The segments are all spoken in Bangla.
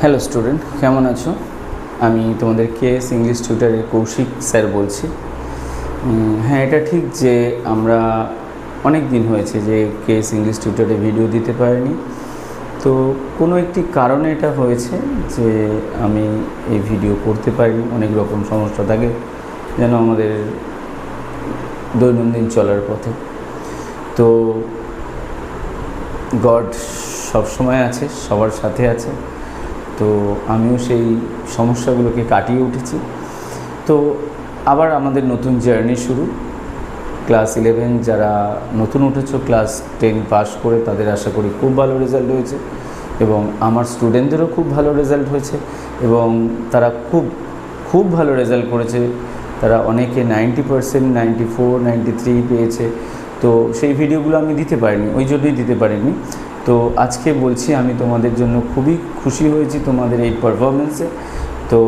হ্যালো স্টুডেন্ট, কেমন আছো? আমি তোমাদের কেএস ইংলিশ টিউটরের কৌশিক স্যার বলছি। হ্যাঁ, এটা ঠিক যে আমরা অনেক দিন হয়েছে যে কেএস ইংলিশ টিউটরে ভিডিও দিতে পারিনি। তো কোনো একটি কারণে এটা হয়েছে যে আমি এই ভিডিও করতে পারিনি। অনেক রকম সমস্যা থাকে যেন আমাদের দৈনন্দিন চলার পথে। তো গড সবসময় আছে, সবার সাথে আছে। তো আমিও সেই সমস্যাগুলোকে কাটিয়ে উঠেছি। তো আবার আমাদের নতুন জার্নি শুরু। ক্লাস 11 যারা নতুন উঠেছো, ক্লাস 10 পাস করে তাদের আশা করি খুব ভালো রেজাল্ট হয়েছে এবং আমার স্টুডেন্টদেরও খুব ভালো রেজাল্ট হয়েছে এবং তারা খুব ভালো রেজাল্ট করেছে। তারা অনেকে 90%, 94, 93 পেয়েছে। তো সেই ভিডিওগুলো আমি দিতে পারিনি, ওই জন্যই দিতে পারিনি। তো আজকে বলছি আমি তোমাদের জন্য খুবই খুশি হয়েছি তোমাদের এই পারফরমেন্সে। তো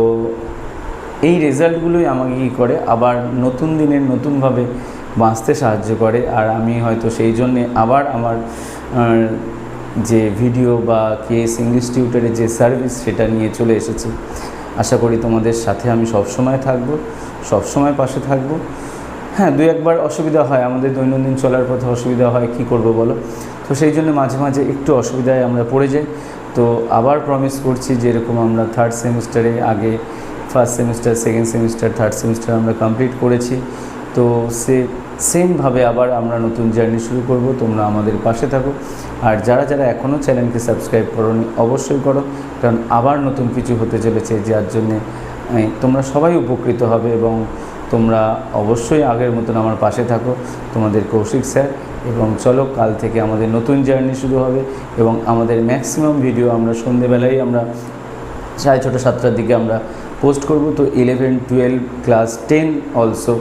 এই রেজাল্টগুলোই আমাকে কী করে আবার নতুন দিনের নতুনভাবে বাঁচতে সাহায্য করে। আর আমি হয়তো সেই জন্যে আবার আমার যে ভিডিও বা কেএস ইংলিশ টিউটরের যে সার্ভিস সেটা নিয়ে চলে এসেছি। আশা করি তোমাদের সাথে আমি সবসময় থাকব, সবসময় পাশে থাকব। হ্যাঁ, দু একবার অসুবিধা হয়, আমাদের দৈনন্দিন চলার পথে অসুবিধা হয়, কী করব বলো। তো সেই জন্য মাঝে মাঝে একটু অসুবিধায় আমরা পড়ে যাই। তো আবার প্রমিস করছি যেরকম আমরা থার্ড সেমিস্টারে আগে first semester, second semester, third semester আমরা কমপ্লিট করেছি। তো সেমভাবে আবার আমরা নতুন জার্নি শুরু করব। তোমরা আমাদের পাশে থাকো। আর যারা যারা এখনও চ্যানেলকে সাবস্ক্রাইব করোনি অবশ্যই করো, কারণ আবার নতুন কিছু হতে চলেছে, যার জন্যে তোমরা সবাই উপকৃত হবে এবং তোমরা অবশ্যই আগের মতন আমার পাশে থাকো, তোমাদের কৌশিক স্যার। এবং চলো, কাল থেকে আমাদের নতুন জার্নি শুরু হবে এবং আমাদের ম্যাক্সিমাম ভিডিও আমরা সন্ধেবেলায় আমরা 6:30, 7টার দিকে আমরা পোস্ট করব। তো 11, 12, ক্লাস 10 অলসো,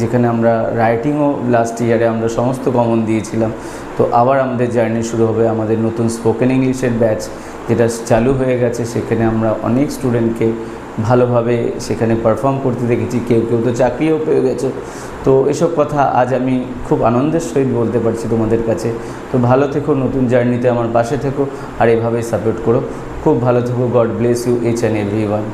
যেখানে আমরা রাইটিংও লাস্ট ইয়ারে আমরা সমস্ত কমন দিয়েছিলাম। তো আবার আমাদের জার্নি শুরু হবে। আমাদের নতুন স্পোকেন ইংলিশের ব্যাচ যেটা চালু হয়ে গেছে, সেখানে আমরা অনেক স্টুডেন্টকে ভালোভাবে সেখানে পারফর্ম করতে দেখেছি। কেউ তো চাকরিও পেয়ে গেছে। তো এসব কথা আজ আমি খুব আনন্দের সহিত বলতে পারছি তোমাদের কাছে। তো ভালো থেকো, নতুন জার্নিতে আমার পাশে থেকো আর এভাবেই সাপোর্ট করো। খুব ভালো থেকো। God bless you each and everyone.